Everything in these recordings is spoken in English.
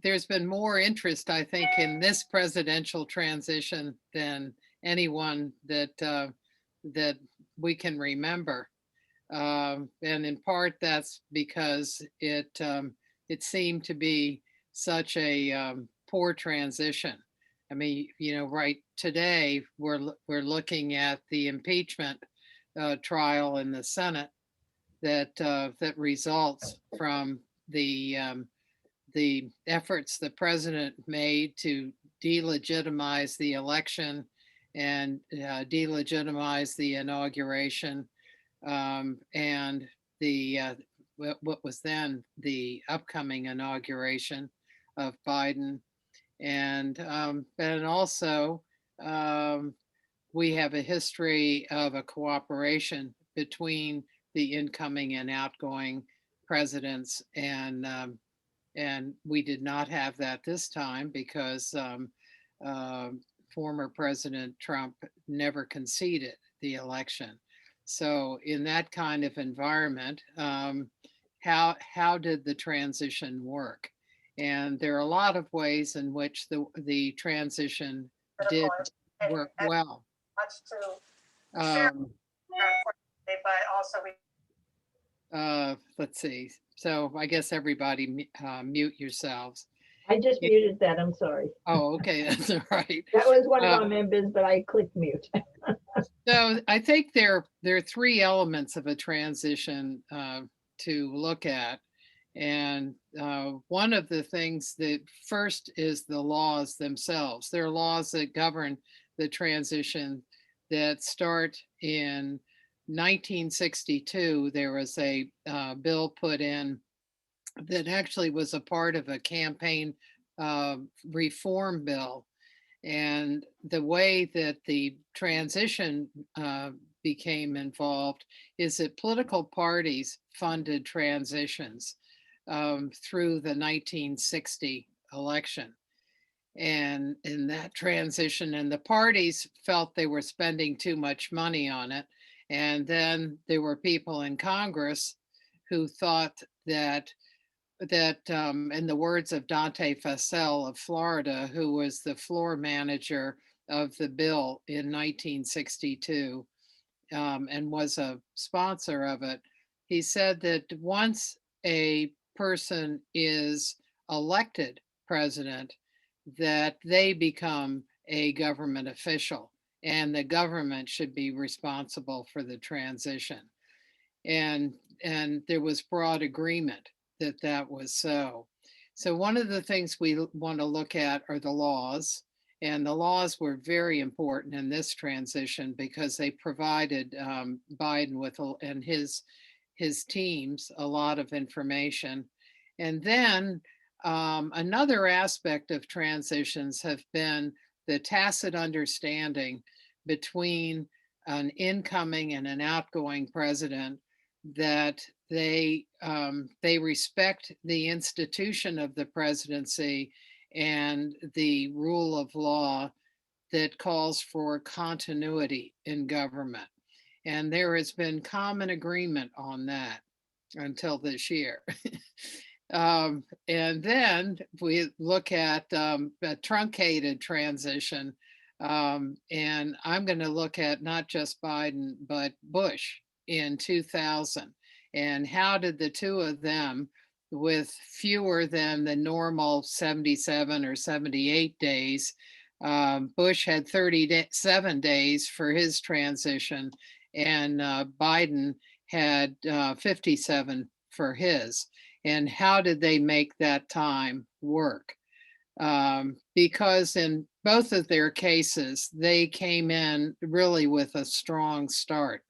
there's been more interest, I think, in this presidential transition than anyone that we can remember. And in part, that's because it seemed to be such a poor transition. I mean, right today we're looking at the impeachment trial in the Senate that results from the efforts the president made to delegitimize the election and delegitimize the inauguration, and the what was then the upcoming inauguration of Biden, and also um, we have a history of a cooperation between the incoming and outgoing presidents, and we did not have that this time because uh, former President Trump never conceded the election. So, in that kind of environment, how did the transition work? And there are a lot of ways in which the transition did work well. Much to share, Um, unfortunately, but also we let's see. So I guess everybody mute yourselves. I just You- muted that, I'm sorry. Oh, okay, that's all right. That was one of Uh, our members, but I clicked mute. So I think there are three elements of a transition to look at, and one of the things that first is the laws themselves. There are laws that govern the transition that start in 1962. There was a bill put in that actually was a part of a campaign uh, reform bill, and the way that the transition became involved is that political parties funded transitions through the 1960 election. And in that transition, and the parties felt they were spending too much money on it. And then there were people in Congress who thought that in the words of Dante Fascell of Florida, who was the floor manager of the bill in 1962 and was a sponsor of it, he said that once a person is elected president, that they become a government official and the government should be responsible for the transition. And there was broad agreement that that was so. So one of the things we want to look at are the laws, and the laws were very important in this transition because they provided Biden with and his teams a lot of information. And then another aspect of transitions have been the tacit understanding between an incoming and an outgoing president that they respect the institution of the presidency and the rule of law that calls for continuity in government. And there has been common agreement on that until this year. And then we look at a truncated transition. And I'm going to look at not just Biden, but Bush in 2000. And how did the two of them, with fewer than the normal 77 or 78 days, Bush had 37 days for his transition, and Biden had 57 for his. And how did they make that time work? Because in both of their cases, they came in really with a strong start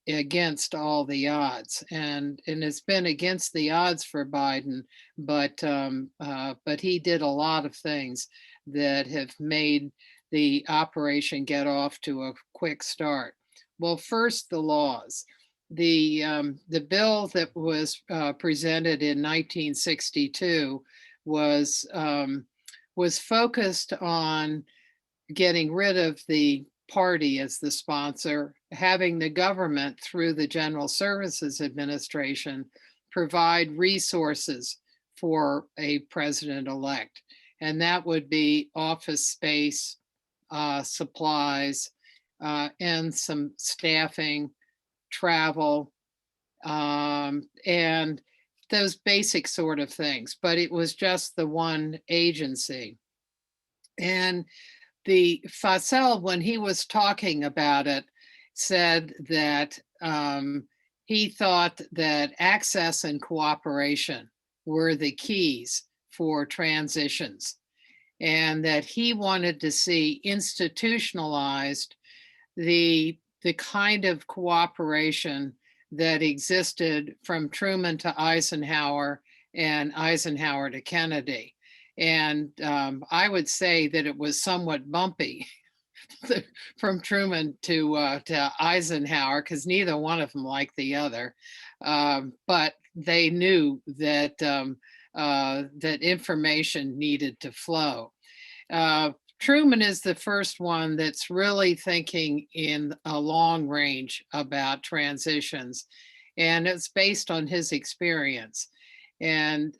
against all the odds, and it's been against the odds for Biden, but he did a lot of things that have made the operation get off to a quick start. Well, first the laws. The bill that was presented in 1962 was was focused on getting rid of the party as the sponsor, having the government through the General Services Administration provide resources for a president-elect. And that would be office space, supplies, and some staffing, travel, and those basic sort of things. But it was just the one agency. And the Facel, when he was talking about it, said that he thought that access and cooperation were the keys for transitions, and that he wanted to see institutionalized the kind of cooperation that existed from Truman to Eisenhower and Eisenhower to Kennedy. And I would say that it was somewhat bumpy from Truman to Eisenhower, because neither one of them liked the other. But they knew that that information needed to flow. Truman is the first one that's really thinking in a long range about transitions, and it's based on his experience. And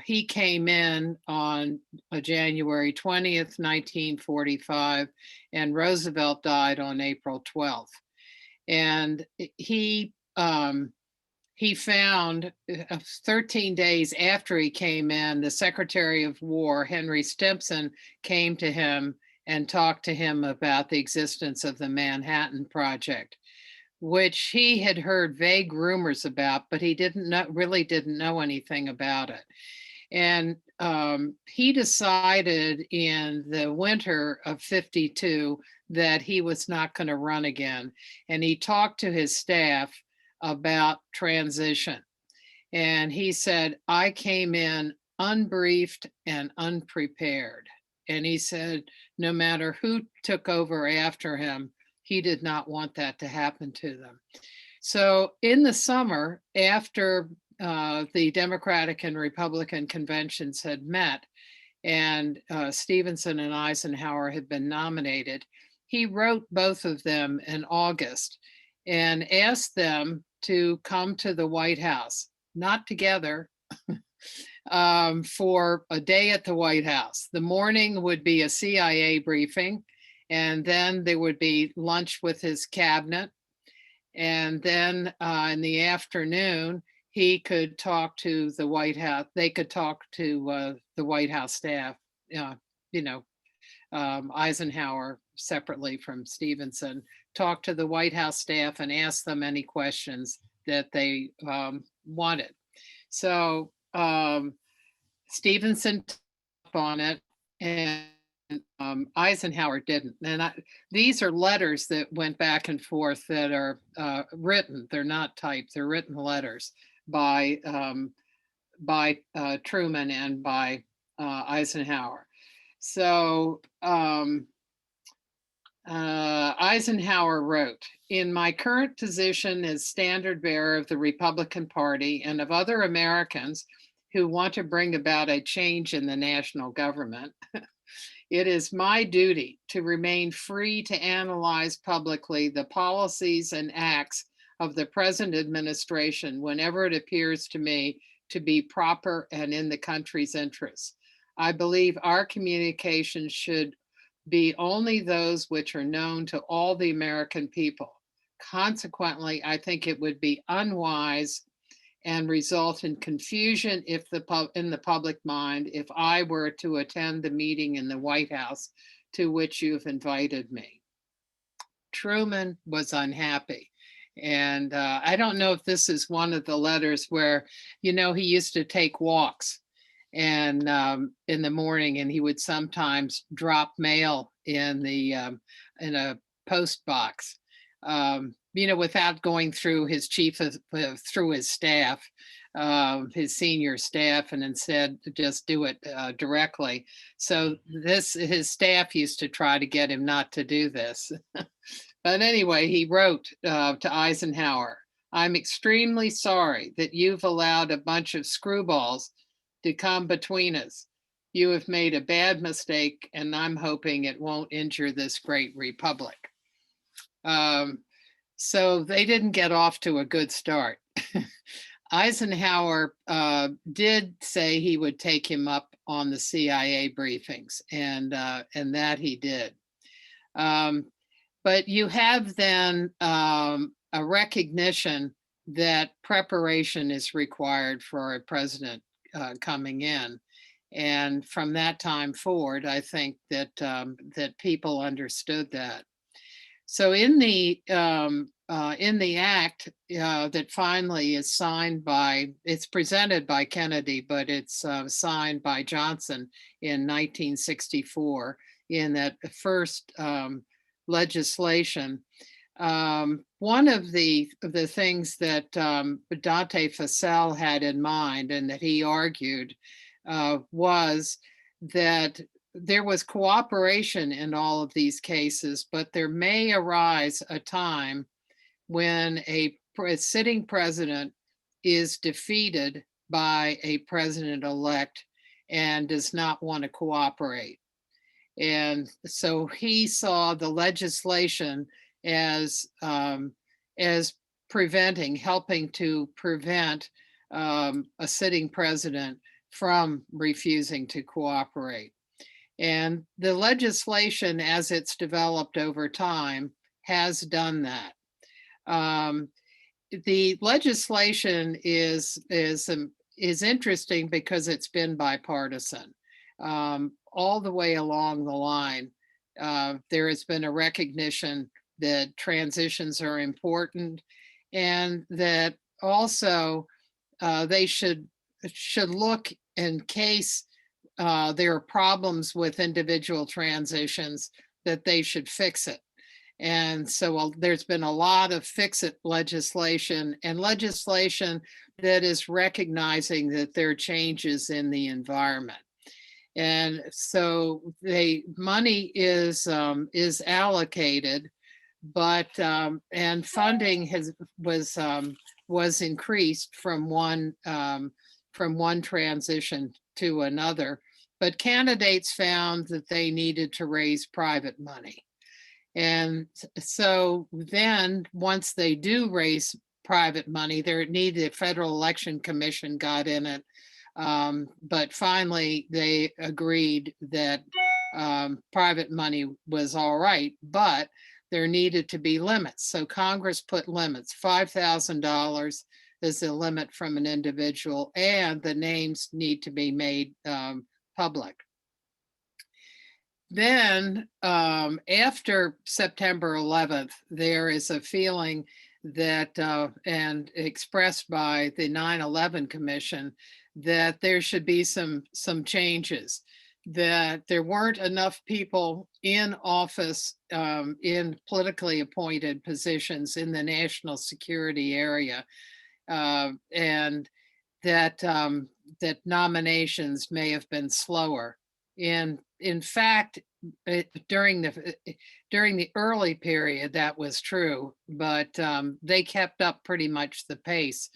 he came in on January 20th, 1945, and Roosevelt died on April 12th. And he found 13 days after he came in, the Secretary of War, Henry Stimson, came to him and talked to him about the existence of the Manhattan Project, which he had heard vague rumors about, but he really didn't know anything about it. And he decided in the winter of 52 that he was not going to run again. And he talked to his staff about transition. And he said, I came in unbriefed and unprepared. And he said, no matter who took over after him, he did not want that to happen to them. So in the summer, after the Democratic and Republican conventions had met, and Stevenson and Eisenhower had been nominated, he wrote both of them in August and asked them to come to the White House, not together, for a day at the White House. The morning would be a CIA briefing, and then there would be lunch with his cabinet. And then in the afternoon, he could talk to the White House. They could talk to the White House staff, Eisenhower separately from Stevenson, talk to the White House staff and ask them any questions that they wanted. So Stevenson took on it, and Eisenhower didn't. And these are letters that went back and forth that are written. They're not typed. They're written letters by Truman and by Eisenhower. So Eisenhower wrote, in my current position as standard bearer of the Republican Party and of other Americans who want to bring about a change in the national government, it is my duty to remain free to analyze publicly the policies and acts of the present administration whenever it appears to me to be proper and in the country's interests. I believe our communications should be only those which are known to all the American people. Consequently, I think it would be unwise and result in confusion in the public mind if I were to attend the meeting in the White House to which you've invited me. Truman was unhappy. And I don't know if this is one of the letters where, he used to take walks and in the morning, and he would sometimes drop mail in a post box, without going through his through his staff, his senior staff, and instead just do it directly. So his staff used to try to get him not to do this. But anyway, he wrote to Eisenhower, I'm extremely sorry that you've allowed a bunch of screwballs to come between us. You have made a bad mistake, and I'm hoping it won't injure this great republic. So they didn't get off to a good start. Eisenhower did say he would take him up on the CIA briefings, and that he did. But you have then a recognition that preparation is required for a president coming in. And from that time forward, I think that that people understood that. So in the act that finally is signed by, it's presented by Kennedy, but it's signed by Johnson in 1964 in that first legislation. One of the things that Dante Fascell had in mind and that he argued was that there was cooperation in all of these cases, but there may arise a time when a sitting president is defeated by a president-elect and does not want to cooperate. And so he saw the legislation as helping to prevent a sitting president from refusing to cooperate. And the legislation, as it's developed over time, has done that. The legislation is interesting because it's been bipartisan. All the way along the line, there has been a recognition that transitions are important, and that also they should look in case there are problems with individual transitions, that they should fix it. And so there's been a lot of fix-it legislation and legislation that is recognizing that there are changes in the environment. And so money is allocated, but and funding was increased from one transition to another. But candidates found that they needed to raise private money. And so then once they do raise private money, the Federal Election Commission got in it. But finally, they agreed that private money was all right, but there needed to be limits. So Congress put limits. $5,000 is the limit from an individual, and the names need to be made public. Then after September 11th, there is a feeling that, and expressed by the 9/11 Commission, that there should be some changes, that there weren't enough people in office in politically appointed positions in the national security area, and that that nominations may have been slower. In fact, during the early period, that was true, but they kept up pretty much the pace.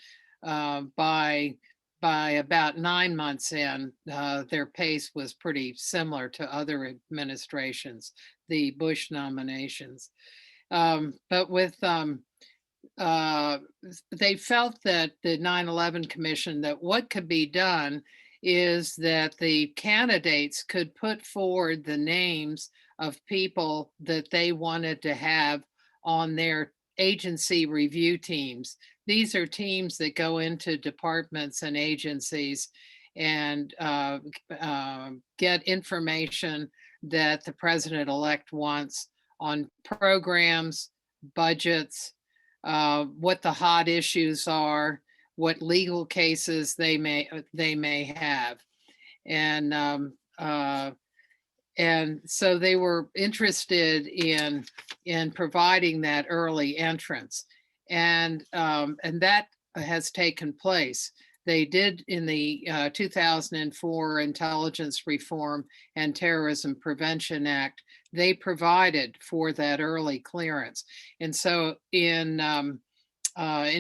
By about 9 months in, their pace was pretty similar to other administrations, the Bush nominations. But with they felt that the 9/11 Commission, that what could be done is that the candidates could put forward the names of people that they wanted to have on their agency review teams. These are teams that go into departments and agencies and get information that the president-elect wants on programs, budgets, what the hot issues are, what legal cases they may have, and so they were interested in providing that early entrance, and that has taken place. They did in the 2004 Intelligence Reform and Terrorism Prevention Act. They provided for that early clearance, and so in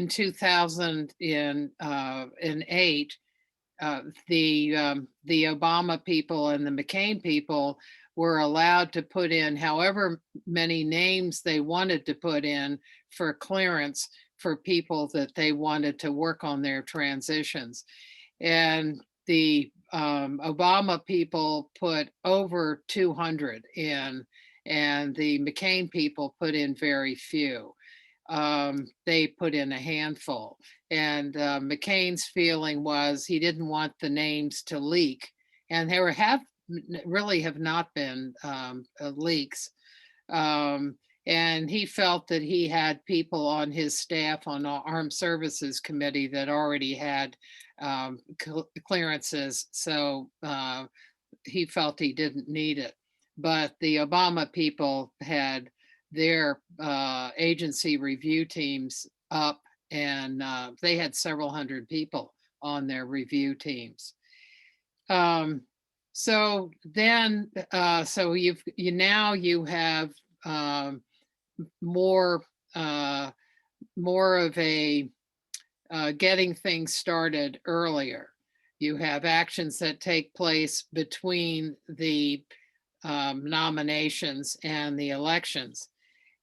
2008, the Obama people and the McCain people were allowed to put in however many names they wanted to put in for clearance for people that they wanted to work on their transitions. And the Obama people put over 200 in, and the McCain people put in very few. They put in a handful. And McCain's feeling was he didn't want the names to leak. And there really have not been leaks. Um, and he felt that he had people on his staff on the Armed Services Committee that already had clearances. So he felt he didn't need it. But the Obama people had their agency review teams up, and they had several hundred people on their review teams. So then, so you have more more of a getting things started earlier. You have actions that take place between the nominations and the elections.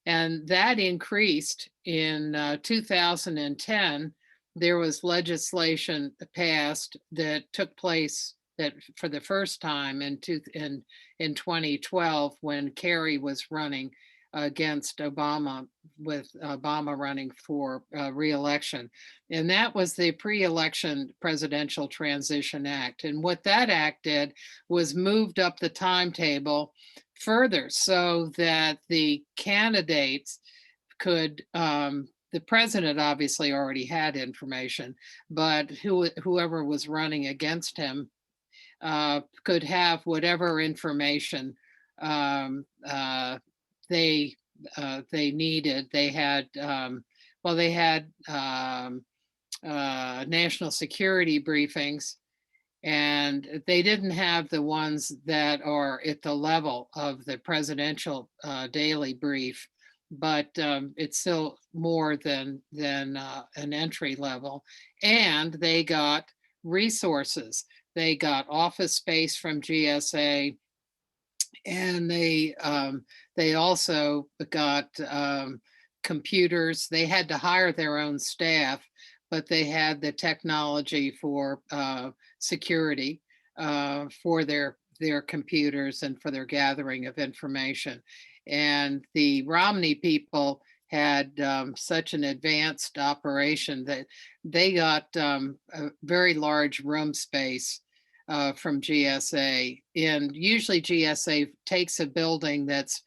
And that increased in 2010. There was legislation passed that took place that for the first time in 2012 when Kerry was running against Obama, with Obama running for re-election. And that was the Pre-Election Presidential Transition Act. And what that act did was moved up the timetable further so that the candidates could, the president obviously already had information, but whoever was running against him could have whatever information they they needed. They had national security briefings, and they didn't have the ones that are at the level of the presidential daily brief, but it's still more than an entry level. And they got resources. They got office space from GSA, and they also got computers. They had to hire their own staff, but they had the technology for security for their computers and for their gathering of information. And the Romney people had such an advanced operation that they got a very large room space from GSA. And usually GSA takes a building that's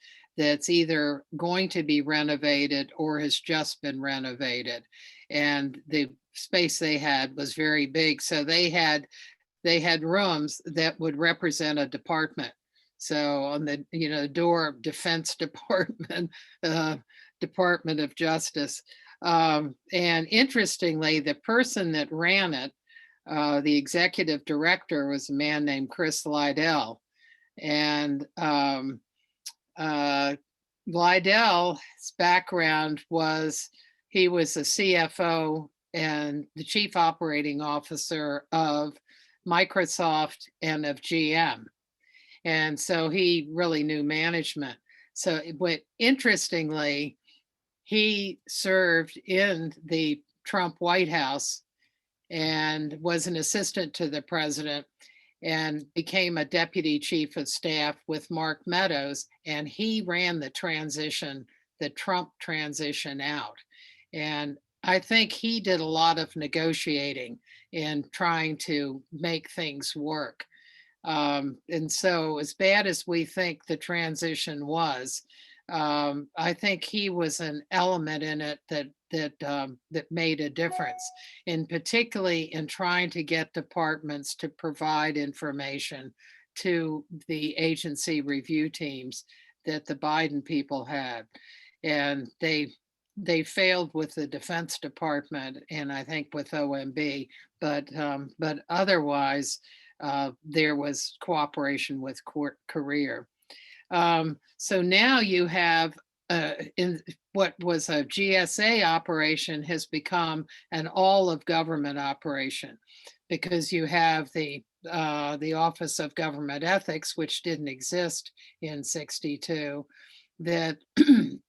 either going to be renovated or has just been renovated. And the space they had was very big. So they had rooms that would represent a department. So on the door of Defense Department, Department of Justice. And interestingly, the person that ran it, the executive director, was a man named Chris Liddell. And Liddell's background was he was a CFO and the chief operating officer of Microsoft and of GM. And so he really knew management. So, but interestingly, he served in the Trump White House and was an assistant to the president and became a deputy chief of staff with Mark Meadows. And he ran the Trump transition out. And I think he did a lot of negotiating in trying to make things work. And so as bad as we think the transition was, I think he was an element in it that made a difference, and particularly in trying to get departments to provide information to the agency review teams that the Biden people had. And they failed with the Defense Department and I think with OMB, but otherwise there was cooperation with career. So now you have in what was a GSA operation has become an all of government operation, because you have the Office of Government Ethics, which didn't exist in '62. that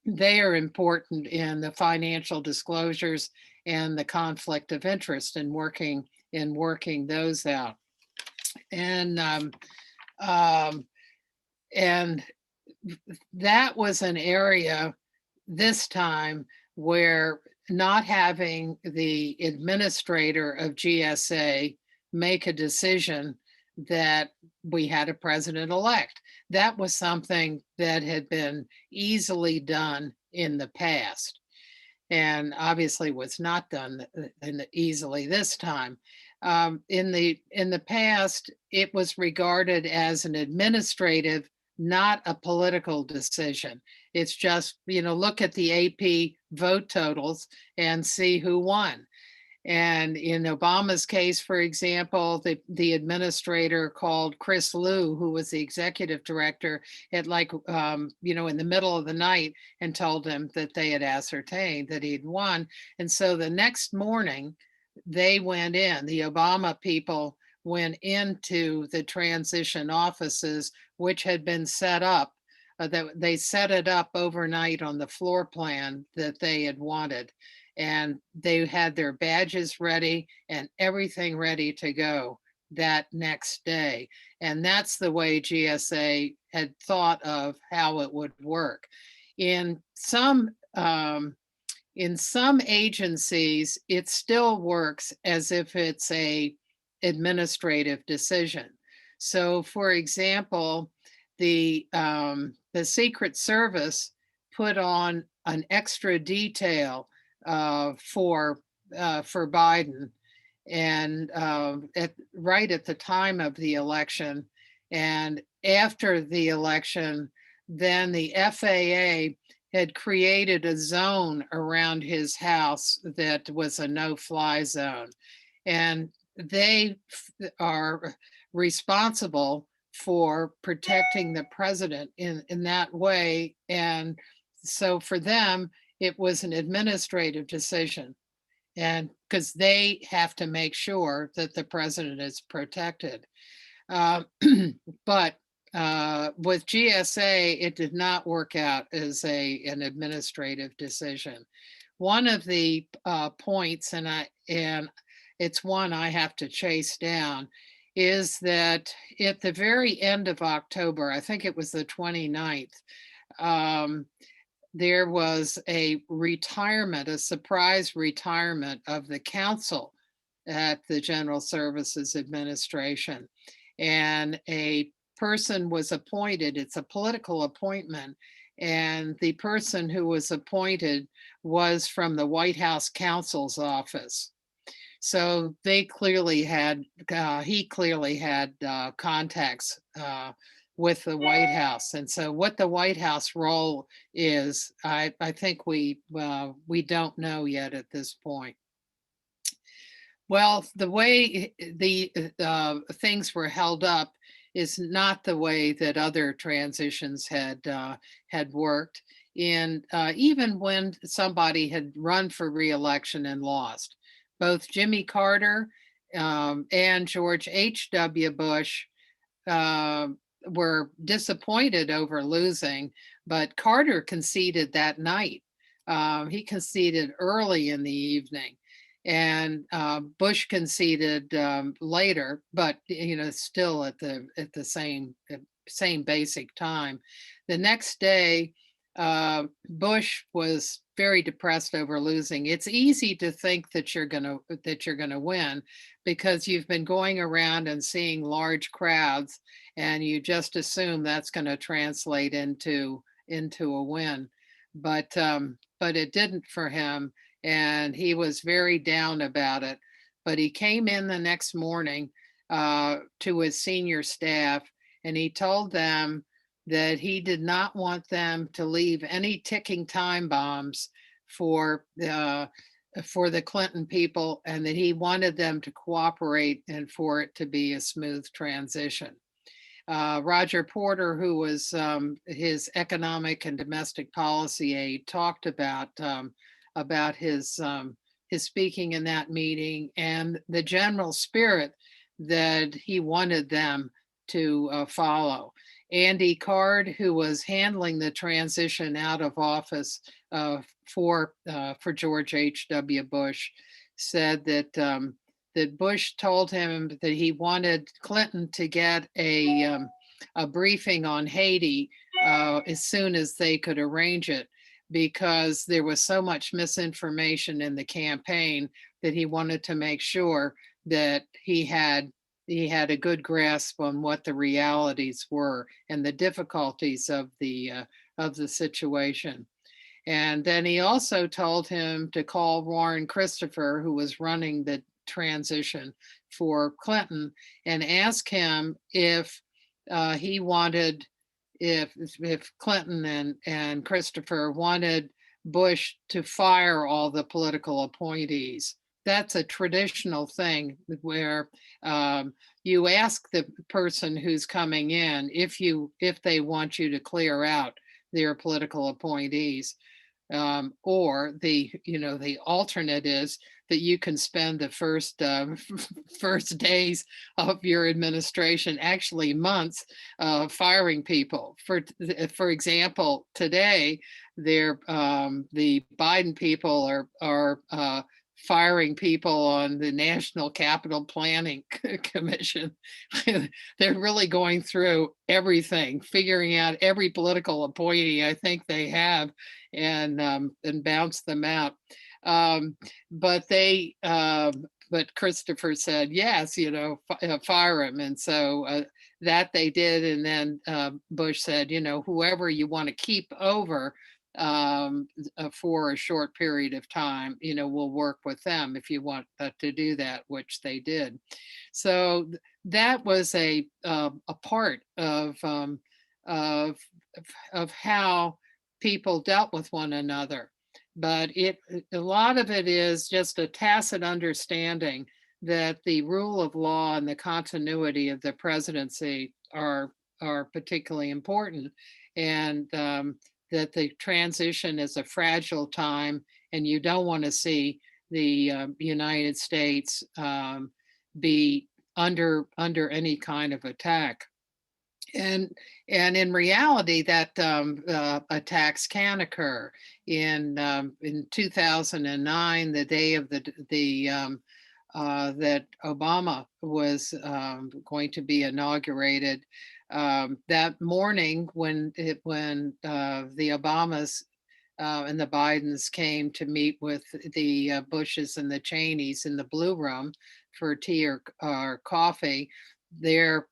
they are important in the financial disclosures and the conflict of interest in working those out. And and that was an area this time where not having the administrator of GSA make a decision that we had a president-elect. That was something that had been easily done in the past and obviously was not done easily this time. In the past, it was regarded as an administrative, not a political decision. It's just, look at the AP vote totals and see who won. And in Obama's case, for example, the administrator called Chris Liu, who was the executive director, at in the middle of the night and told him that they had ascertained that he'd won. And so the next morning, they went in, the Obama people went into the transition offices, which had been set up. That they set it up overnight on the floor plan that they had wanted. And they had their badges ready and everything ready to go that next day. And that's the way GSA had thought of how it would work. In some agencies, it still works as if it's a administrative decision. So, for example, the Secret Service put on an extra detail for Biden, and right at the time of the election, and after the election, then the FAA had created a zone around his house that was a no-fly zone, and they are responsible for protecting the president in that way. And so for them, it was an administrative decision, and because they have to make sure that the president is protected. Uh, but with GSA, it did not work out as an administrative decision. One of the points, and it's one I have to chase down, is that at the very end of October, I think it was the 29th, there was a surprise retirement of the counsel at the General Services Administration. And a person was appointed, it's a political appointment, and the person who was appointed was from the White House counsel's office. So he clearly had contacts with the White House. And so what the White House role is, I think we don't know yet at this point. Well, the way the things were held up is not the way that other transitions had worked. And even when somebody had run for re-election and lost, both Jimmy Carter and George H.W. Bush were disappointed over losing, but Carter conceded that night. He conceded early in the evening, and Bush conceded later, but still at the same basic time. The next day, Bush was very depressed over losing. It's easy to think that you're gonna win because you've been going around and seeing large crowds, and you just assume that's going to translate into a win. But it didn't for him, and he was very down about it. But he came in the next morning to his senior staff, and he told them that he did not want them to leave any ticking time bombs for the Clinton people, and that he wanted them to cooperate and for it to be a smooth transition. Roger Porter, who was his economic and domestic policy aide, talked about his speaking in that meeting and the general spirit that he wanted them to follow. Andy Card, who was handling the transition out of office for George H.W. Bush, said that Bush told him that he wanted Clinton to get a briefing on Haiti as soon as they could arrange it, because there was so much misinformation in the campaign that he wanted to make sure that he had a good grasp on what the realities were and the difficulties of the situation. And then he also told him to call Warren Christopher, who was running the transition for Clinton, and ask him if he wanted, if Clinton and Christopher wanted Bush to fire all the political appointees. That's a traditional thing where you ask the person who's coming in if they want you to clear out their political appointees. Or the alternate is that you can spend the first first days of your administration, actually months, firing people. For example, today the Biden people are firing people on the National Capital Planning Commission. They're really going through everything, figuring out every political appointee I think they have, and bounce them out. But Christopher said yes, fire him, and so that they did. And then Bush said, whoever you want to keep over for a short period of time, we'll work with them if you want to do that, which they did. So that was a part of how people dealt with one another. But a lot of it is just a tacit understanding that the rule of law and the continuity of the presidency are particularly important, and that the transition is a fragile time, and you don't want to see the United States be under any kind of attack. And in reality, that attacks can occur. In 2009, the day of that Obama was going to be inaugurated, that morning when the Obamas and the Bidens came to meet with the Bushes and the Cheneys in the Blue Room for tea or coffee, their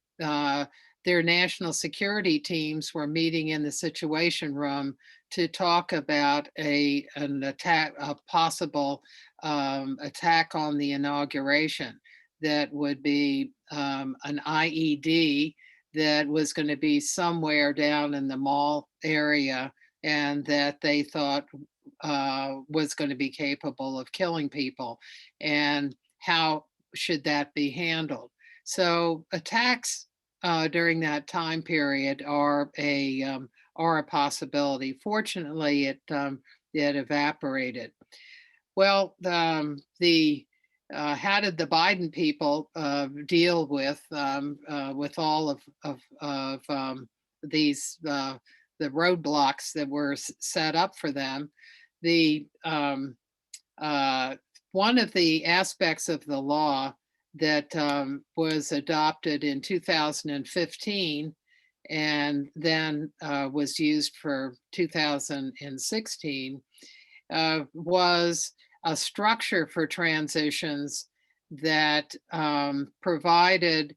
national security teams were meeting in the Situation Room to talk about a possible attack on the inauguration that would be an IED that was going to be somewhere down in the mall area, and that they thought was going to be capable of killing people, and how should that be handled. So attacks during that time period are a possibility. Fortunately, it evaporated. Well, how did the Biden people deal with all of these the roadblocks that were set up for them? The one of the aspects of the law that was adopted in 2015 and then was used for 2016 was a structure for transitions that provided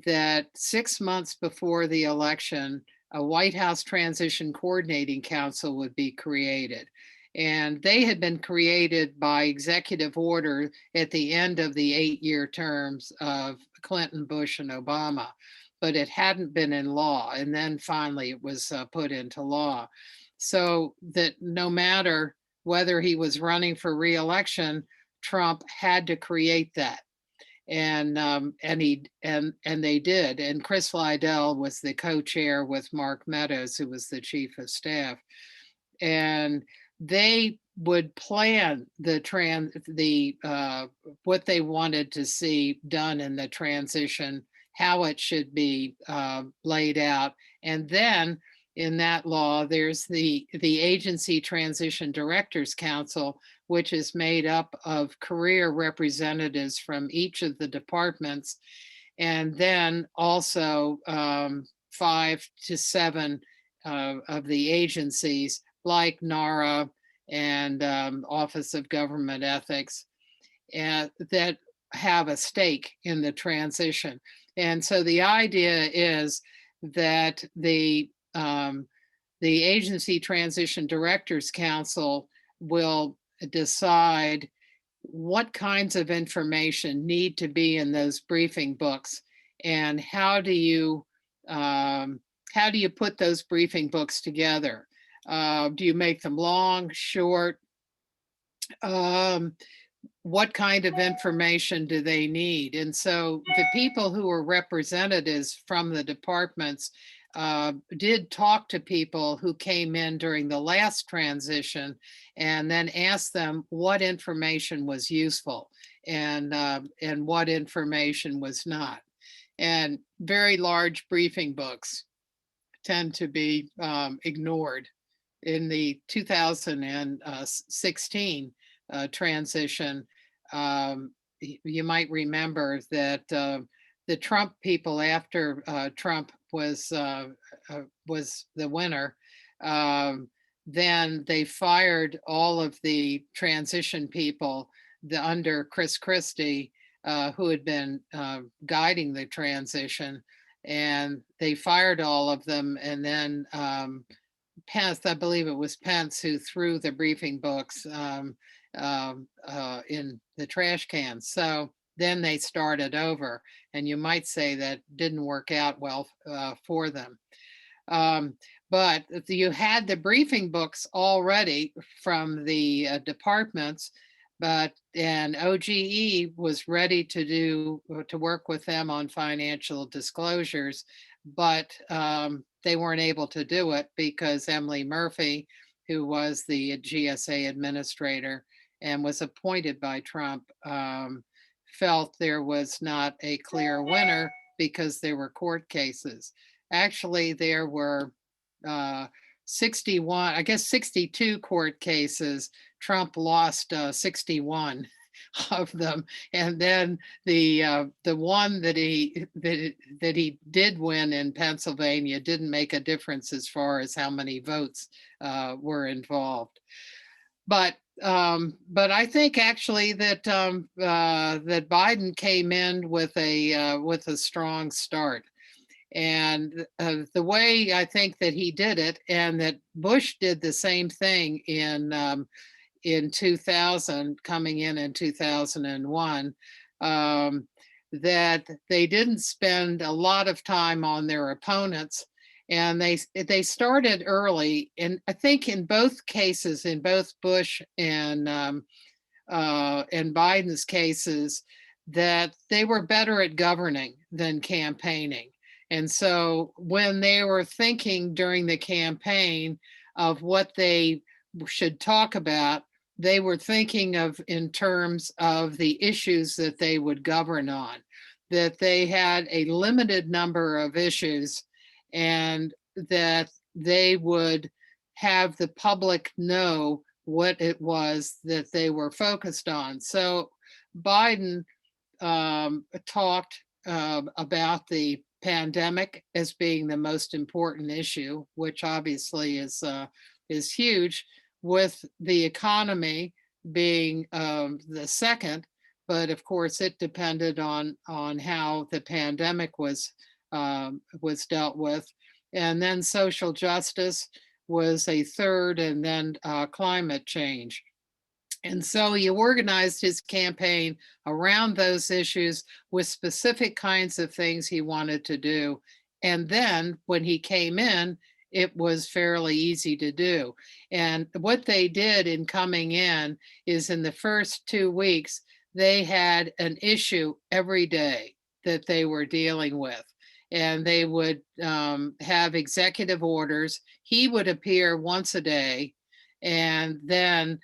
that 6 months before the election, a White House Transition Coordinating Council would be created. And they had been created by executive order at the end of the 8-year terms of Clinton, Bush, and Obama, but it hadn't been in law. And then finally it was put into law. So that no matter whether he was running for re-election, Trump had to create that. And they did. And Chris Liddell was the co-chair with Mark Meadows, who was the chief of staff. And they would plan what they wanted to see done in the transition, how it should be laid out. And then in that law, there's the Agency Transition Directors Council, which is made up of career representatives from each of the departments, and then also 5 to 7 of the agencies like NARA and Office of Government Ethics, and that have a stake in the transition. And so the idea is that the Agency Transition Directors Council will decide what kinds of information need to be in those briefing books, and how do you put those briefing books together? Do you make them long, short? What kind of information do they need? And so the people who are representatives from the departments did talk to people who came in during the last transition, and then asked them what information was useful and what information was not. And very large briefing books tend to be ignored. In the 2016 transition, you might remember that the Trump people, after Trump was the winner, then they fired all of the transition people under Chris Christie, who had been guiding the transition, and they fired all of them. And then Pence, I believe it was Pence, who threw the briefing books in the trash can. So then they started over, and you might say that didn't work out well for them. But you had the briefing books already from the departments, and OGE was ready to work with them on financial disclosures, but they weren't able to do it because Emily Murphy, who was the GSA administrator and was appointed by Trump, felt there was not a clear winner because there were court cases. Actually, there were 61, I guess 62 court cases. Trump lost 61 of them, and then the one that he did win in Pennsylvania didn't make a difference as far as how many votes were involved. But I think actually that that Biden came in with a strong start. And the way I think that he did it, and that Bush did the same thing in 2000, coming in 2001, that they didn't spend a lot of time on their opponents, and they started early. And I think in both cases, in both Bush and Biden's cases, that they were better at governing than campaigning. And so when they were thinking during the campaign of what they should talk about, they were thinking of in terms of the issues that they would govern on, that they had a limited number of issues, and that they would have the public know what it was that they were focused on. So Biden talked about the pandemic as being the most important issue, which obviously is huge, with the economy being the second. But of course, it depended on how the pandemic was dealt with, and then social justice was a third, and then climate change. And so he organized his campaign around those issues with specific kinds of things he wanted to do. And then when he came in, it was fairly easy to do. And what they did in coming in is, in the first 2 weeks, they had an issue every day that they were dealing with. And they would have executive orders. He would appear once a day, and then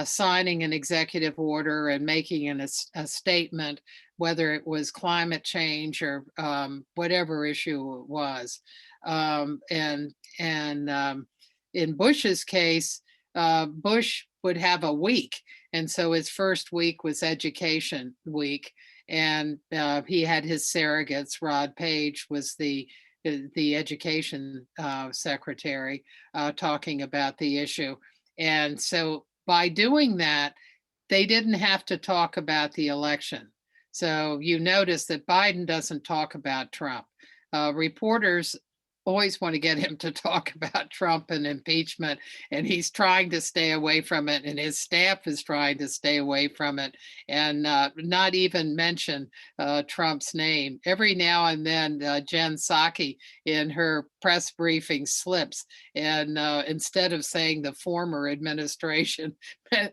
signing an executive order and making a statement whether it was climate change or whatever issue it was. And in Bush's case, Bush would have a week. And so his first week was education week. And he had his surrogates. Rod Page was the education secretary, talking about the issue. And so by doing that, they didn't have to talk about the election. So you notice that Biden doesn't talk about Trump. Reporters always want to get him to talk about Trump and impeachment, and he's trying to stay away from it, and his staff is trying to stay away from it and not even mention Trump's name. Every now and then, Jen Psaki in her press briefing slips, and instead of saying the former administration,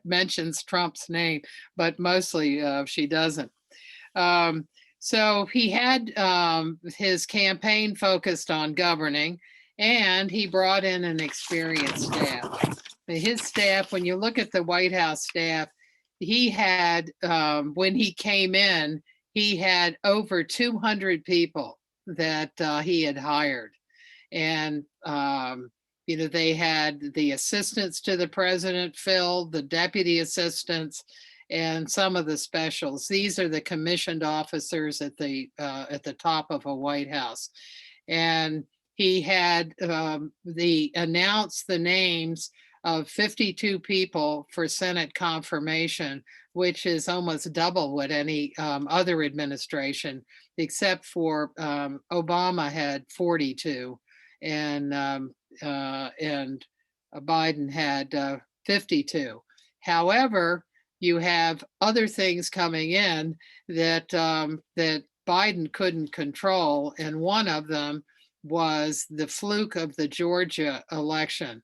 mentions Trump's name, but mostly she doesn't. So he had his campaign focused on governing, and he brought in an experienced staff. His staff, when you look at the White House staff, he had, when he came in, he had over 200 people that he had hired. And, they had the assistants to the president filled, the deputy assistants, and some of the specials. These are the commissioned officers at the top of a White House. And he had announced the names of 52 people for Senate confirmation, which is almost double what any other administration, except for Obama had 42, and Biden had 52. However, you have other things coming in that that Biden couldn't control, and one of them was the fluke of the Georgia election.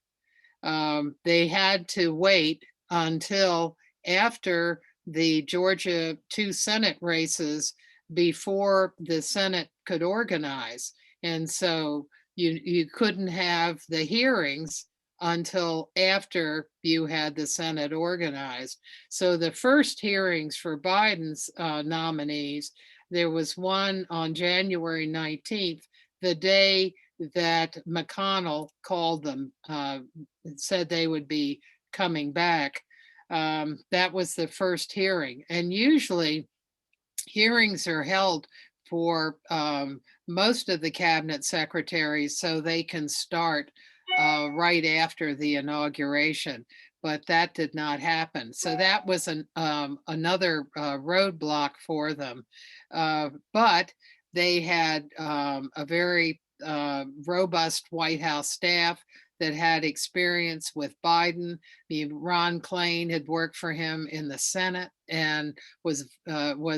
They had to wait until after the Georgia 2 Senate races before the Senate could organize, and so you couldn't have the hearings until after you had the Senate organized. So the first hearings for Biden's nominees, there was one on January 19th, the day that McConnell called them, said they would be coming back. That was the first hearing. And usually hearings are held for most of the cabinet secretaries so they can start right after the inauguration, but that did not happen. So that was another roadblock for them. But they had a very robust White House staff that had experience with Biden. Ron Klain had worked for him in the Senate and was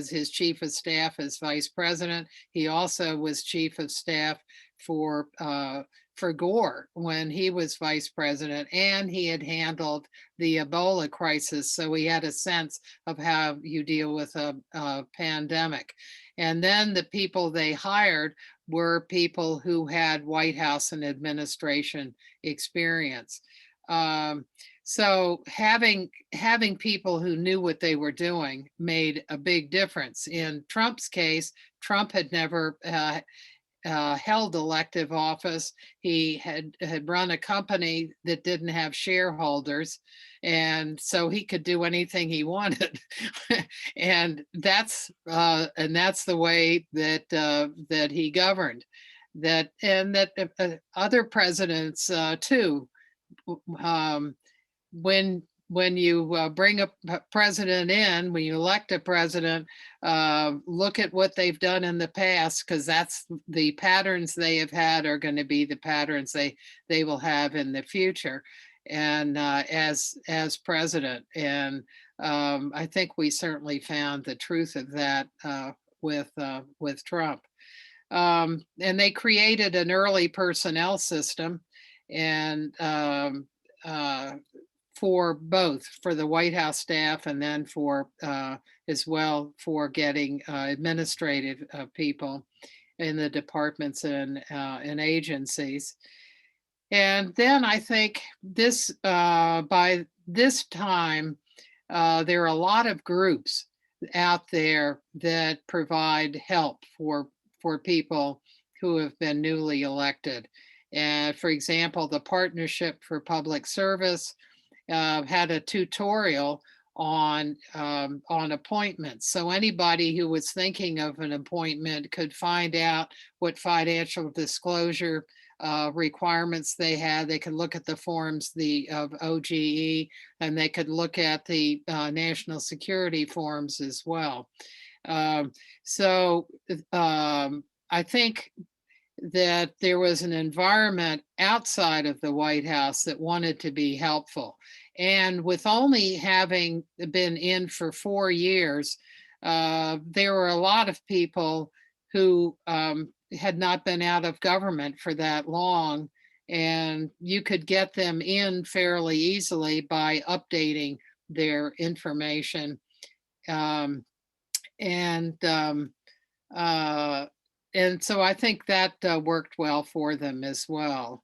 his chief of staff as vice president. He also was chief of staff for Gore when he was vice president, and he had handled the Ebola crisis, so he had a sense of how you deal with a pandemic. And then the people they hired were people who had White House and administration experience. So having people who knew what they were doing made a big difference. In Trump's case, Trump had never held elective office. He had run a company that didn't have shareholders, and so he could do anything he wanted. And that's the way that he governed. That other presidents too. When you bring a president in, when you elect a president, look at what they've done in the past, because that's the patterns they have had are going to be the patterns they will have in the future, and as president. And I think we certainly found the truth of that with Trump. And they created an early personnel system, and for both, for the White House staff, and then for as well for getting administrative people in the departments and agencies. And then I think this by this time there are a lot of groups out there that provide help for people who have been newly elected. And for example, the Partnership for Public Service had a tutorial on appointments. So anybody who was thinking of an appointment could find out what financial disclosure requirements they had. They could look at the forms of OGE, and they could look at the national security forms as well. Um, so I think that there was an environment outside of the White House that wanted to be helpful. And with only having been in for 4 years, there were a lot of people who had not been out of government for that long. And you could get them in fairly easily by updating their information. Um, and uh, and so I think that worked well for them as well.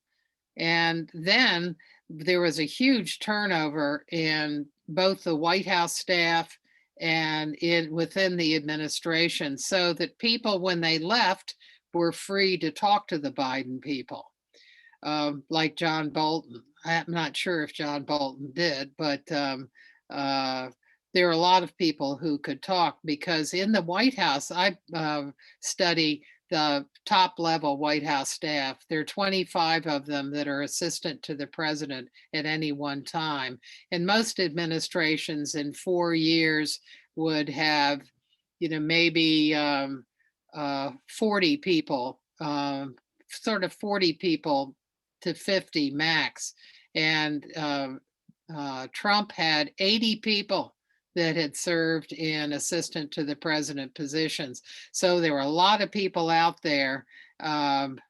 And then there was a huge turnover in both the White House staff and within the administration, so that people, when they left, were free to talk to the Biden people, like John Bolton. I'm not sure if John Bolton did, but uh, there are a lot of people who could talk, because in the White House, I study the top level White House staff. There are 25 of them that are assistant to the president at any one time. And most administrations in 4 years would have, maybe 40 people, sort of 40 people to 50 max. And Trump had 80 people that had served in assistant to the president positions. So there were a lot of people out there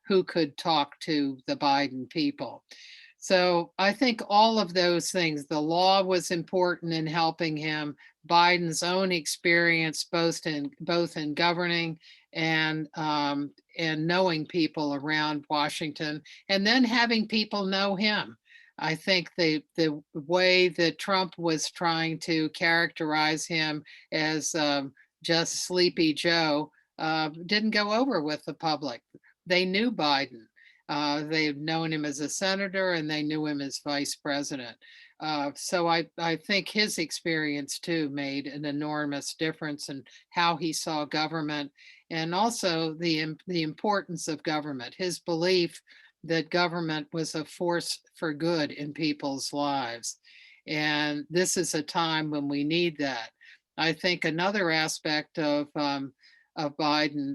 who could talk to the Biden people. So I think all of those things, the law was important in helping him, Biden's own experience, both in governing and knowing people around Washington, and then having people know him. I think the way that Trump was trying to characterize him as just Sleepy Joe didn't go over with the public. They knew Biden. They've known him as a senator, and they knew him as vice president. So I think his experience too made an enormous difference in how he saw government, and also the importance of government, his belief that government was a force for good in people's lives. And this is a time when we need that. I think another aspect of Biden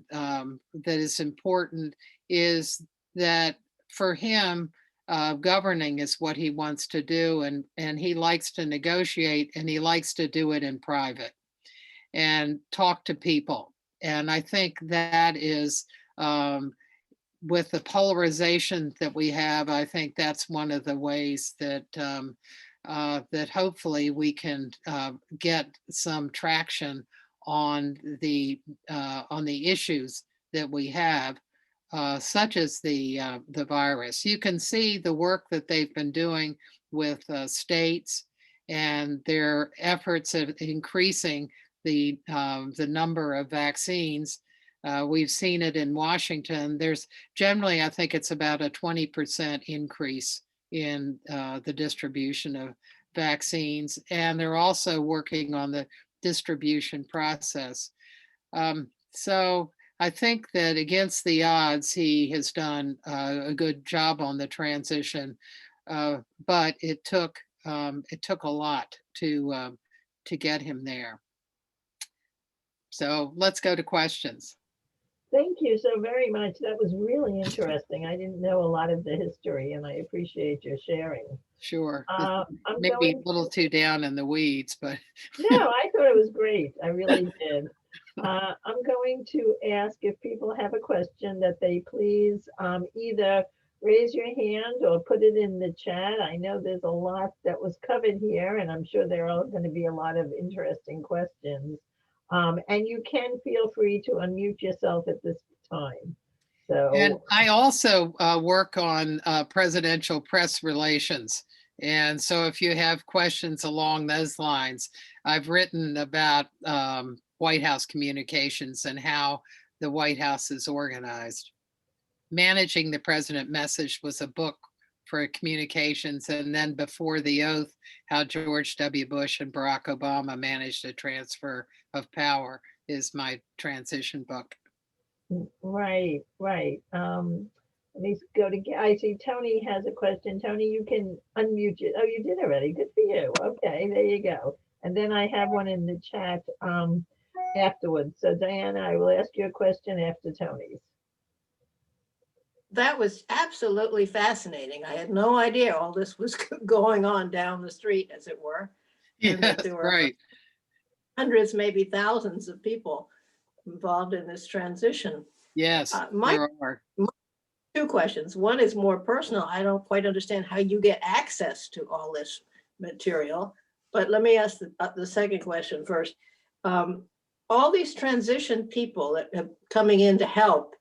that is important is that for him, governing is what he wants to do, and he likes to negotiate, and he likes to do it in private and talk to people. And I think that is, with the polarization that we have, I think that's one of the ways that hopefully we can get some traction on the issues that we have, such as the virus. You can see the work that they've been doing with states and their efforts at increasing the number of vaccines. We've seen it in Washington. There's generally, I think it's about a 20% increase in the distribution of vaccines, and they're also working on the distribution process. So I think that against the odds, he has done a good job on the transition, but it took a lot to get him there. So let's go to questions. Thank you so very much. That was really interesting. I didn't know a lot of the history, and I appreciate your sharing. Sure. I'm Maybe going a little too down in the weeds, but No, I thought it was great. I really did. I'm going to ask if people have a question that they please either raise your hand or put it in the chat. I know there's a lot that was covered here, and I'm sure there are going to be a lot of interesting questions. And you can feel free to unmute yourself at this time. and So, I also work on presidential press relations, And so if you have questions along those lines, I've written about White House communications and how the White House is organized. Managing the President Message was a book for communications. And then Before the Oath, how George W. Bush and Barack Obama managed a transfer of power is my transition book. Right, right. Let me go to, I see Tony has a question. Tony, you can unmute it. Oh, you did already. Good for you. Okay, there you go. And then I have one in the chat afterwards. So Diana, I will ask you a question after Tony's. That was absolutely fascinating. I had no idea all this was going on down the street, as it were. And that Yes, there were right. hundreds, maybe thousands of people involved in this transition. Yes, My there are. two questions. One is more personal. I don't quite understand how you get access to all this material, but let me ask the second question first. All these transition people that are coming in to help,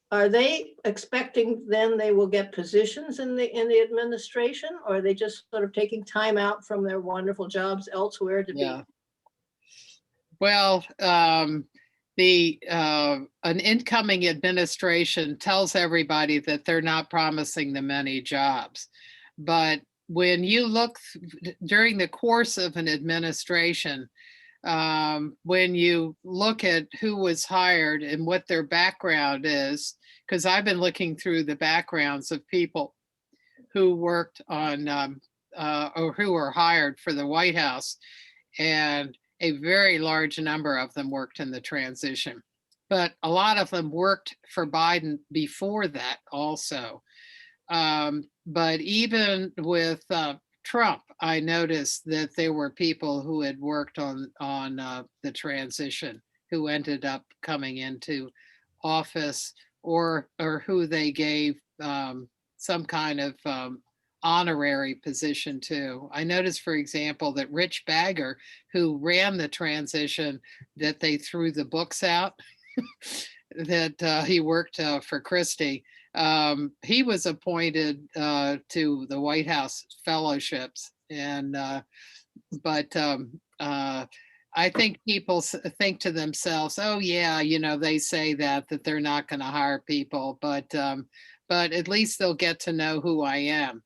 are they expecting then they will get positions in the administration, or are they just sort of taking time out from their wonderful jobs elsewhere to Yeah. be? Well, an incoming administration tells everybody that they're not promising them any jobs. But when you look during the course of an administration, when you look at who was hired and what their background is, because I've been looking through the backgrounds of people who worked on or who were hired for the White House, and a very large number of them worked in the transition. But a lot of them worked for Biden before that also. But even with Trump, I noticed that there were people who had worked on the transition who ended up coming into office, or who they gave some kind of honorary position to. I noticed, for example, that Rich Bagger, who ran the transition, that they threw the books out, that he worked for Christie. He was appointed to the White House fellowships, and but I think people think to themselves, "Oh yeah, they say that they're not going to hire people, but at least they'll get to know who I am."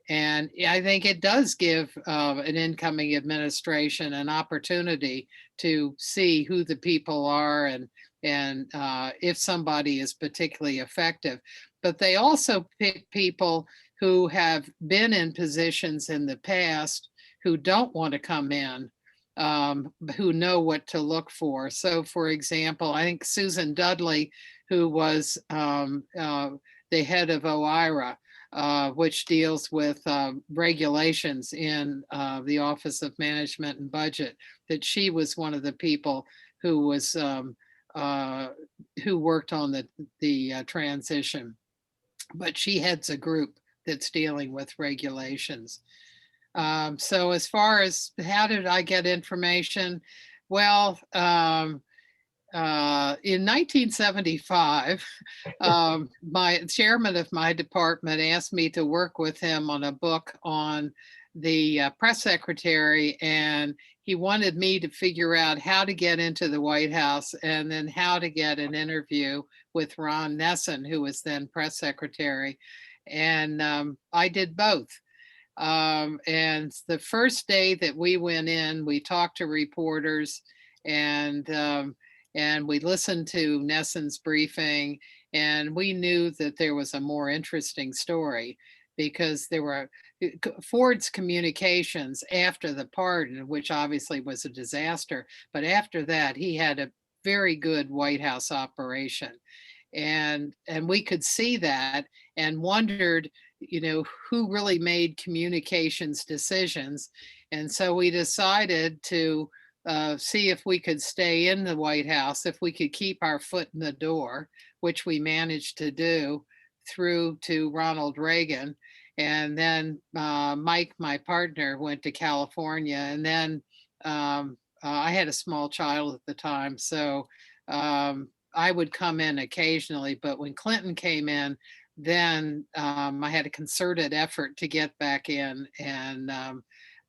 And I think it does give an incoming administration an opportunity to see who the people are, and if somebody is particularly effective. But they also pick people who have been in positions in the past, who don't want to come in, who know what to look for. So, for example, I think Susan Dudley, who was the head of OIRA, which deals with regulations in the Office of Management and Budget, that she was one of the people who was who worked on the transition. But she heads a group that's dealing with regulations. So as far as how did I get information? Well, in 1975, my chairman of my department asked me to work with him on a book on the press secretary, and he wanted me to figure out how to get into the White House and then how to get an interview with Ron Nessen, who was then press secretary. And I did both. And the first day that we went in, we talked to reporters, and we listened to Nessen's briefing, and we knew that there was a more interesting story, because there were Ford's communications after the pardon, which obviously was a disaster, but after that he had a very good White House operation, and we could see that and wondered, who really made communications decisions. And so we decided to see if we could stay in the White House, if we could keep our foot in the door, which we managed to do through to Ronald Reagan. And then Mike, my partner, went to California. And then I had a small child at the time, so I would come in occasionally. But when Clinton came in, then I had a concerted effort to get back in, and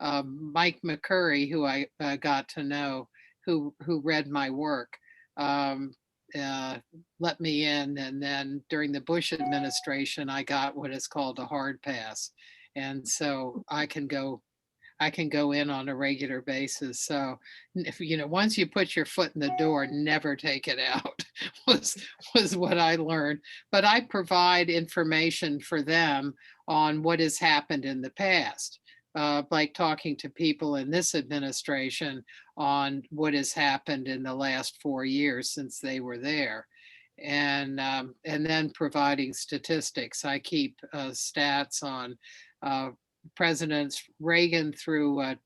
Mike McCurry, who I got to know, who read my work, um, uh, let me in. And then during the Bush administration, I got what is called a hard pass, and so I can go in on a regular basis. So, if once you put your foot in the door, never take it out was was what I learned. But I provide information for them on what has happened in the past. Like talking to people in this administration on what has happened in the last 4 years since they were there, and then providing statistics. I keep stats on uh, presidents Reagan through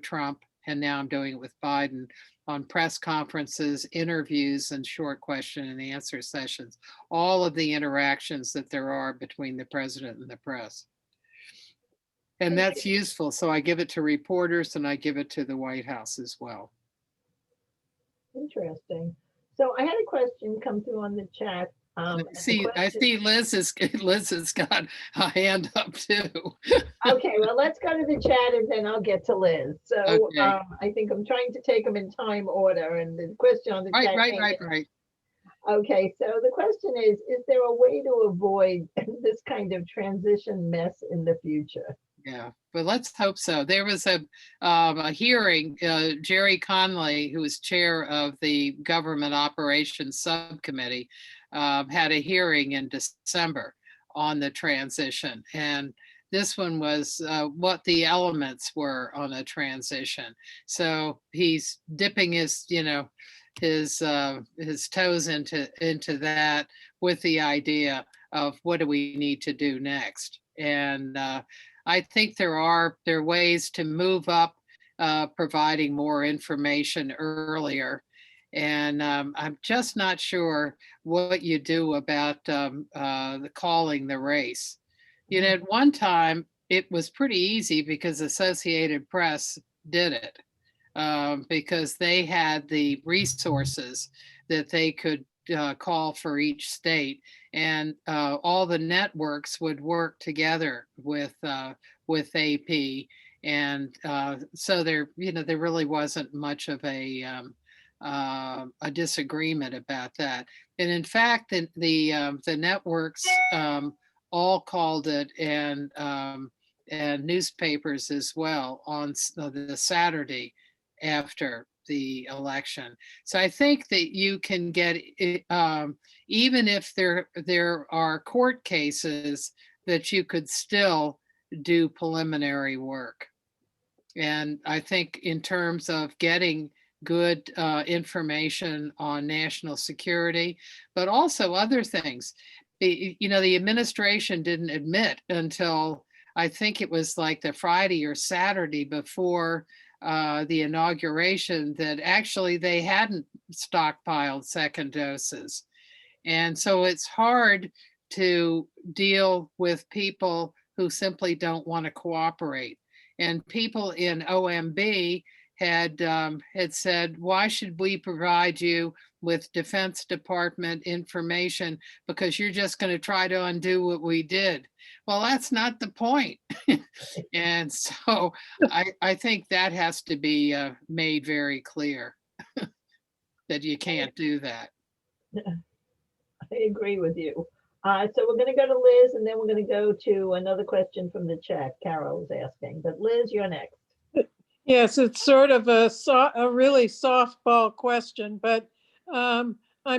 Trump, and now I'm doing it with Biden, on press conferences, interviews, and short question and answer sessions. All of the interactions that there are between the president and the press. And that's useful. So I give it to reporters and I give it to the White House as well. Interesting. So I had a question come through on the chat. I see Liz has got a hand up too. Okay, well, let's go to the chat and then I'll get to Liz. So Okay. I think I'm trying to take them in time order, and the question on the chat. Right. Okay, so the question is there a way to avoid this kind of transition mess in the future? Yeah, but let's hope so. There was a hearing. Jerry Conley, who is chair of the Government Operations Subcommittee, had a hearing in December on the transition, and this one was what the elements were on a transition. So he's dipping his toes into that, with the idea of what do we need to do next. And I think there are ways to move up, providing more information earlier. And I'm just not sure what you do about calling the race. At one time, it was pretty easy because Associated Press did it, because they had the resources that they could call for each state, and all the networks would work together with AP, and so there really wasn't much of a disagreement about that. And in fact, the networks all called it, and newspapers as well, on the Saturday after the election. So I think that you can get it, even if there are court cases, that you could still do preliminary work. And I think in terms of getting good information on national security, but also other things, the administration didn't admit until, I think it was like the Friday or Saturday before the inauguration, that actually they hadn't stockpiled second doses. And so it's hard to deal with people who simply don't want to cooperate. And people in OMB had said, why should we provide you with Defense Department information because you're just going to try to undo what we did? Well, that's not the point. And so I think that has to be made very clear, that you can't do that. I agree with you. So we're going to go to Liz, and then we're going to go to another question from the chat. Carol is asking, but Liz, you're next. Yes, it's sort of a really softball question, but I'm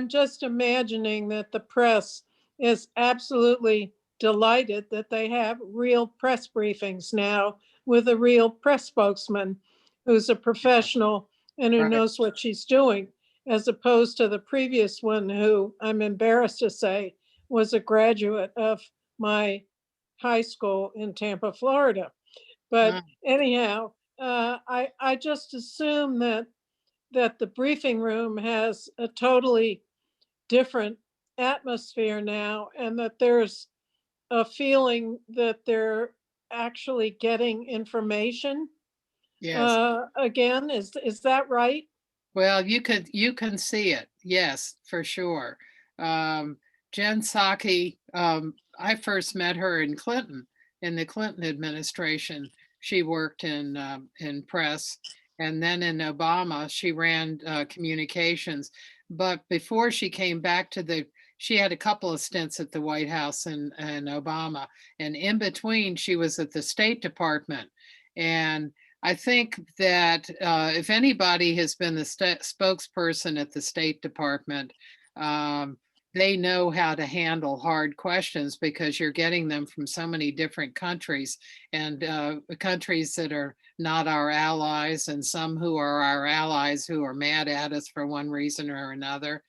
just imagining that the press is absolutely delighted that they have real press briefings now with a real press spokesman who's a professional and who knows what she's doing, as opposed to the previous one, who, I'm embarrassed to say, was a graduate of my high school in Tampa, Florida. But anyhow, I just assume that the briefing room has a totally different atmosphere now, and that there's a feeling that they're actually getting information. Yes. Again, is that right? Well, you can see it. Yes, for sure. Jen Psaki, I first met her in Clinton, in the Clinton administration. She worked in press, and then in Obama, she ran communications. But before she came back to she had a couple of stints at the White House and Obama, and in between, she was at the State Department. And I think that if anybody has been the spokesperson at the State Department, um, they know how to handle hard questions because you're getting them from so many different countries, and countries that are not our allies, and some who are our allies who are mad at us for one reason or another.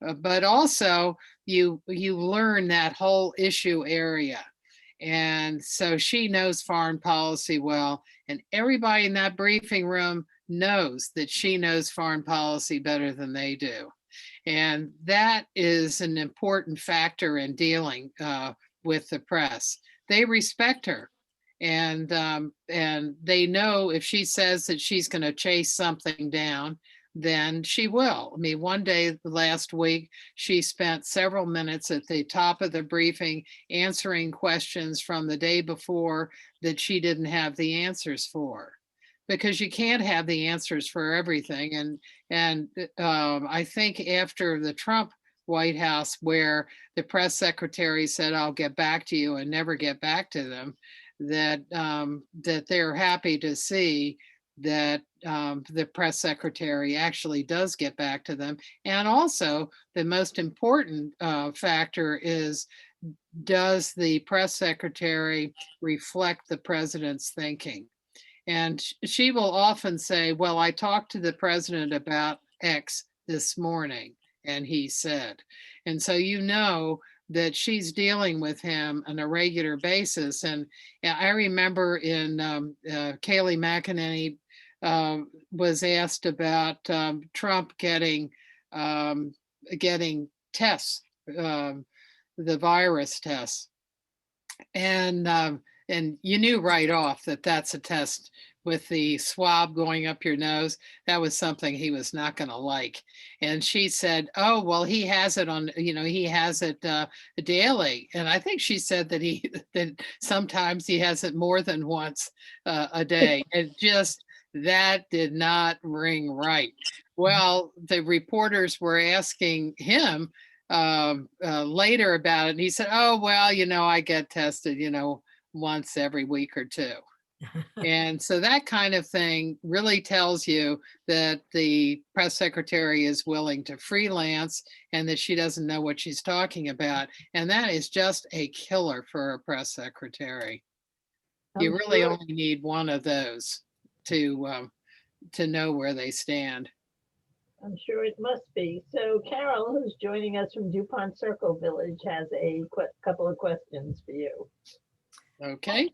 But also you learn that whole issue area. And so she knows foreign policy well, and everybody in that briefing room knows that she knows foreign policy better than they do. And that is an important factor in dealing with the press. They respect her, and they know if she says that she's going to chase something down, then she will. I mean, one day last week, she spent several minutes at the top of the briefing answering questions from the day before that she didn't have the answers for, because you can't have the answers for everything. And I think after the Trump White House, where the press secretary said, "I'll get back to you," and never get back to them, that they're happy to see that the press secretary actually does get back to them. And also, the most important factor is, does the press secretary reflect the president's thinking? And she will often say, "Well, I talked to the president about X this morning, and he said." And so you know that she's dealing with him on a regular basis. And I remember in Kayleigh McEnany was asked about Trump getting tests, the virus tests, and you knew right off that that's a test with the swab going up your nose. That was something he was not going to like. And she said, "Oh, well, he has it on, he has it daily." And I think she said that that sometimes he has it more than once a day. It just, that did not ring right. Well, the reporters were asking him later about it, and he said, "Oh, well, I get tested, once every week or two." And so that kind of thing really tells you that the press secretary is willing to freelance and that she doesn't know what she's talking about. And that is just a killer for a press secretary. You I'm really sure- only need one of those to know where they stand. I'm sure it must be. So Carol, who's joining us from DuPont Circle Village, has a couple of questions for you. Okay.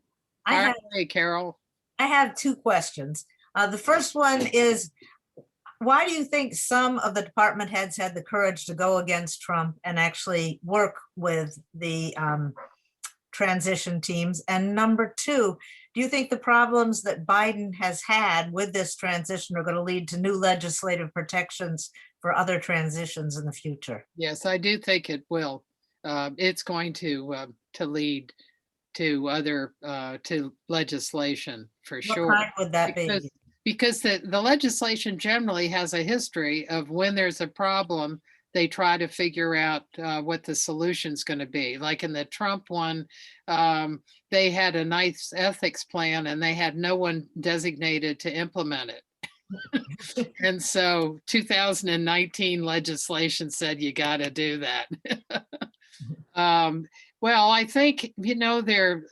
I All have, right, Carol. I have two questions. The first one is, why do you think some of the department heads had the courage to go against Trump and actually work with the transition teams? And number two, do you think the problems that Biden has had with this transition are going to lead to new legislative protections for other transitions in the future? Yes, I do think it will. It's going to lead to other to legislation for What sure. kind would that Because, be? because the legislation generally has a history of, when there's a problem, they try to figure out what the solution's going to be. Like in the Trump one, they had a nice ethics plan and they had no one designated to implement it. And so 2019 legislation said you got to do that. Well, I think, they're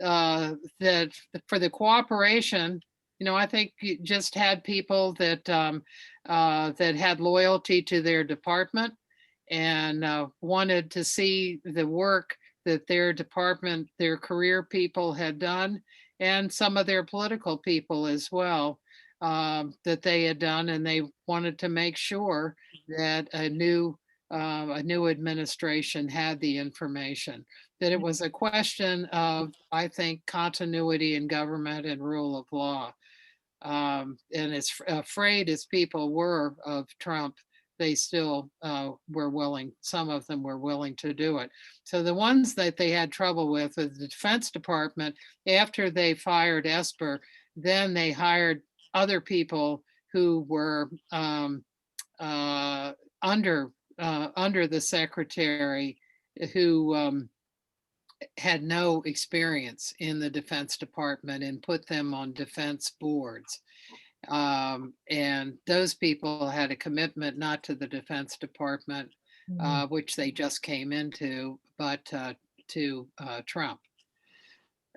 that for the cooperation, I think you just had people that that had loyalty to their department and wanted to see the work that their department, their career people had done, and some of their political people as well, that they had done, and they wanted to make sure that a new administration had the information. That it was a question of, I think, continuity in government and rule of law. And as afraid as people were of Trump, they still were willing, some of them were willing to do it. So the ones that they had trouble with was the Defense Department. After they fired Esper, then they hired other people who were under the secretary, who had no experience in the Defense Department, and put them on defense boards. And those people had a commitment not to the Defense Department, which they just came into, but to Trump.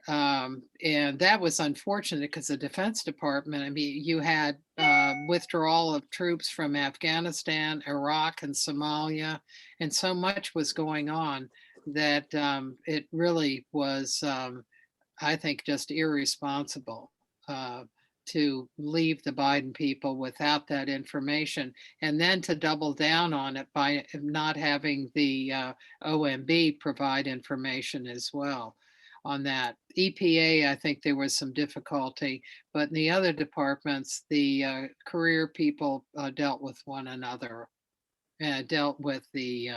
And that was unfortunate because the Defense Department, I mean, you had withdrawal of troops from Afghanistan, Iraq, and Somalia, and so much was going on that it really was, I think, just irresponsible to leave the Biden people without that information, and then to double down on it by not having the OMB provide information as well on that. EPA, I think there was some difficulty, but in the other departments, the career people dealt with one another, dealt with the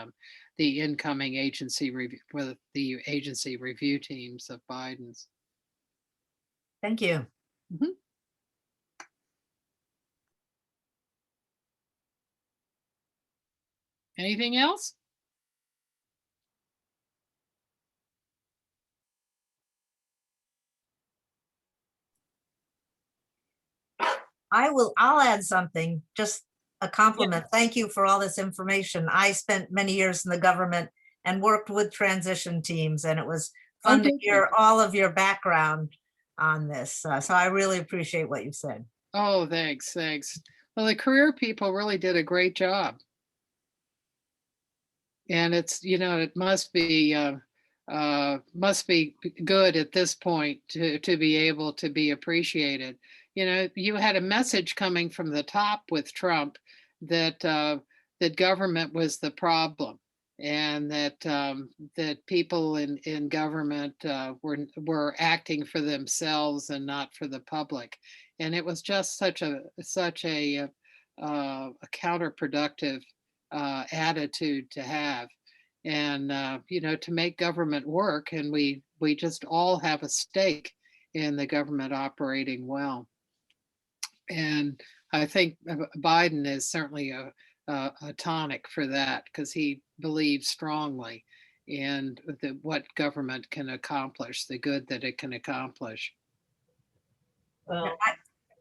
incoming agency review, with the agency review teams of Biden's. Thank you. Mhm. Anything else? I'll add something, just a compliment. Thank you for all this information. I spent many years in the government and worked with transition teams, and it was fun to did you? hear all of your background on this. So I really appreciate what you said. Oh, thanks. Well, the career people really did a great job. And it's, it must be good at this point to be able to be appreciated. You had a message coming from the top with Trump that that government was the problem, and that that people in government were acting for themselves and not for the public. And it was just such a counterproductive attitude to have. And to make government work, and we just all have a stake in the government operating well. And I think Biden is certainly a tonic for that, because he believes strongly in what government can accomplish, the good that it can accomplish. Well,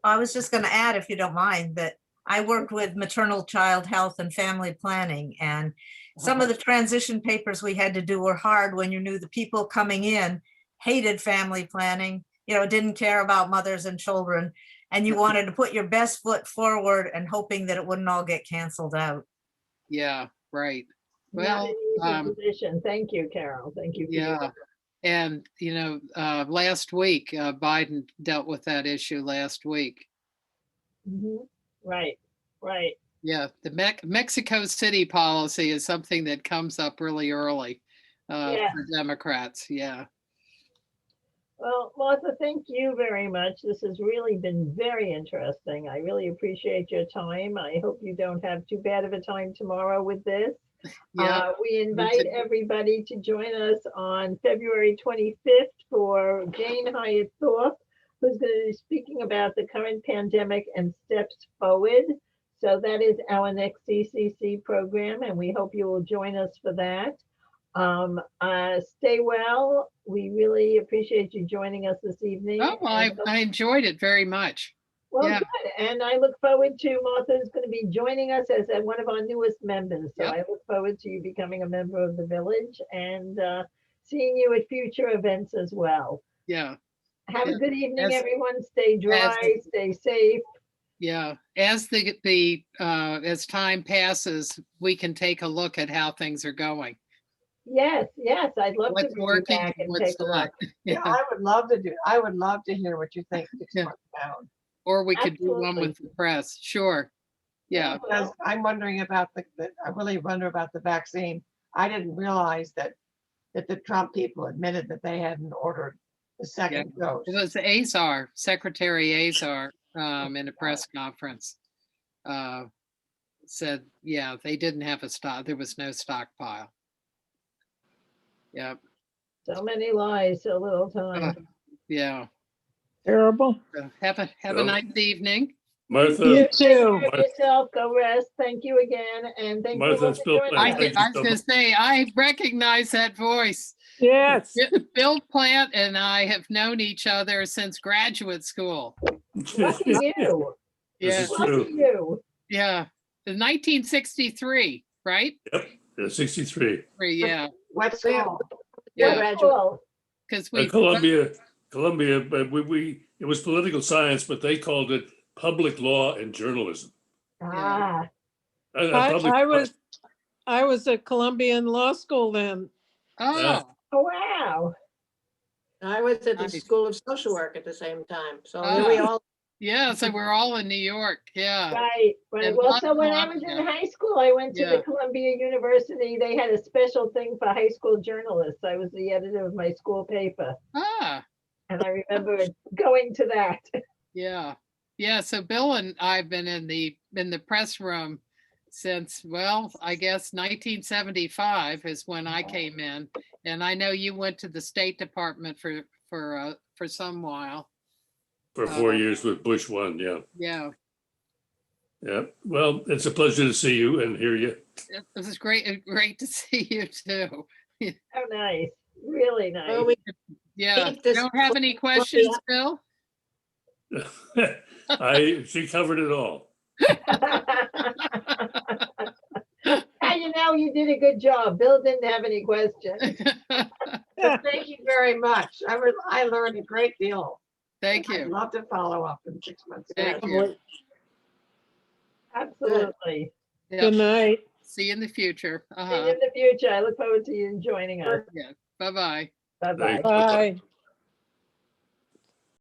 I was just going to add, if you don't mind, that I worked with maternal child health and family planning, and some of the transition papers we had to do were hard when you knew the people coming in hated family planning, didn't care about mothers and children, and you wanted to put your best foot forward and hoping that it wouldn't all get canceled out. Yeah, right. not Well, an easy position. Thank you, Carol. Thank you. For your yeah. And, last week, Biden dealt with that issue last week. Right. Yeah, the Mexico City policy is something that comes up really early for Democrats. Yeah. Well, Martha, thank you very much. This has really been very interesting. I really appreciate your time. I hope you don't have too bad of a time tomorrow with this. Yeah. We invite everybody to join us on February 25th for Jane Hyatt Thorpe, who's going to be speaking about the current pandemic and steps forward. So that is our next CCC program, and we hope you will join us for that. Stay well. We really appreciate you joining us this evening. Oh, well, I enjoyed it very much. Well, Yeah. good. And I look forward to Martha's going to be joining us as one of our newest members. So Yep. I look forward to you becoming a member of the village and seeing you at future events as well. Yeah. Have a good evening, As- everyone. Stay dry, stay safe. Yeah. As as time passes, we can take a look at how things are going. Yes, I'd love What's to bring you working back and and what's take a not. look. Yeah, I would love to hear what you think 6 Yeah. months down. Or we could do one Absolutely. with the press. Sure. Yeah. Because I'm wondering about I really wonder about the vaccine. I didn't realize that the Trump people admitted that they hadn't ordered the second dose. It was Azar, Secretary Azar, in a press conference. said, yeah, they didn't have a stock. There was no stockpile. Yep. So many lies, so little time. Yeah. Terrible. So have a Yep. nice evening. Martha, You Take too. care of yourself, go rest. Thank you again, and thank you Martha, all it's for Bill joining Plant. us. Thank you I was so going to say, I recognize that voice. Yes. Bill Plant and I have known each other since graduate school. Lucky you, This Yeah. is lucky true. you. Yeah. The 1963, right? Yep, 63. Yeah. What Yeah. school? Yeah. What Graduate. school? Because we, Columbia, but it was political science, but they called it public law and journalism. Ah, I was at Columbian Law School then. oh, oh, wow. I was at the Nice. School of Social Work at the same time. So Ah. here we all, yeah. So we're all in New York. Yeah. Right, right. And Well, lots so of when I was in Columbia. high school, I went to Yeah. the Columbia University. They had a special thing for high school journalists. I was the editor of my school paper, Ah, and I remember going to that. yeah. Yeah. So Bill and I've been in the press room since, well, I guess 1975 is when I came in. And I know you went to the State Department for some while. For 4 years with Bush 1, yeah. Yeah. Yeah. Well, it's a pleasure to see you and hear you. This is great. Great to see you too. Oh, nice, really nice. well, we Yeah. Keep this Don't have any questions, Bill? She covered it all. Now you know you did a good job. Bill didn't have any questions. But thank you very much. I learned a great deal. Thank I'd you. love to follow up in 6 months. Thank you. Absolutely. Yep. Good night. See you in the future. See you in the future. I look forward to you joining us. Yeah. Bye-bye. Bye-bye. Thanks. Bye.